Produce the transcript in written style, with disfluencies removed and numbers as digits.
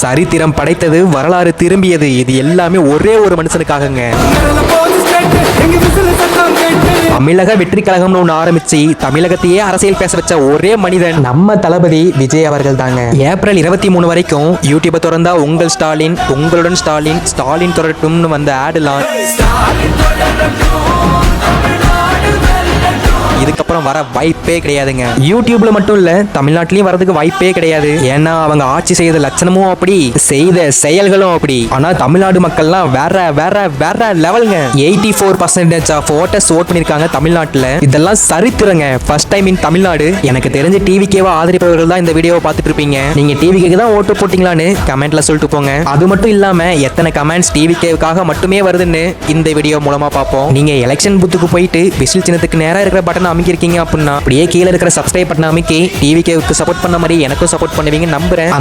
சரித்திரம் படைத்தது, வரலாறு திரும்பியது, இது எல்லாமே ஒரே ஒரு மனுஷனுக்காகங்க. தமிழக வெற்றி கழகம்னு ஒன்று ஆரம்பிச்சு தமிழகத்தையே அரசியல் பேச வச்ச ஒரே மனிதன் நம்ம தளபதி விஜய் அவர்கள் தாங்க. ஏப்ரல் 23 வரைக்கும் யூடியூபை திறந்தா உங்கள் ஸ்டாலின், உங்களுடன் ஸ்டாலின், ஸ்டாலின் தொடரட்டும்னு வந்த ஆடுலாம் இதுக்கப்புறம் வர வாய்ப்பே கிடையாதுங்க. யூடியூப்ல மட்டும் இல்ல, தமிழ்நாட்டிலயும் வரதுக்கு வாய்ப்பே கிடையாது. ஏன்னா அவங்க ஆட்சி செய்த லட்சணமும் அப்படி, செய்த செயல்களும் அப்படி. ஆனா தமிழ்நாடு மக்கள்லாம் வேற வேற வேற லெவலுங்க. 84% ஆஃப் ஓட்டர்ஸ் ஓட் பண்ணிருக்காங்க தமிழ்நாட்டுல. இதெல்லாம் சரித்திரங்க. First time in Tamil Nadu. எனக்கு தெரிஞ்ச டிவிக்கேவா ஆதரிப்பவர்கள் தான் இந்த வீடியோவை பார்த்துட்டு இருப்பீங்க. நீங்க டிவிக்கு தான் ஓட்டு போட்டீங்களான்னு கமெண்ட்ல சொல்லிட்டு போங்க. அது மட்டும் இல்லாம எத்தனை கமெண்ட்ஸ் டிவிக்கேவுக்காக மட்டுமே வருதுன்னு இந்த வீடியோ மூலமா பார்ப்போம். நீங்க எலெக்ஷன் பூத்துக்கு போயிட்டு விசில் சின்னத்துக்கு நேரா இருக்கிற பட்டன் அமைக்கிருக்கீங்க அப்படின்னா அப்படியே கீழே இருக்கிற சப்ஸ்கிரைப் பட்டன் அமைக்கி டிவிகேவுக்கு சப்போர்ட் பண்ண மாதிரி எனக்கும் சப்போர்ட் பண்ணுவீங்க நம்புறேன்.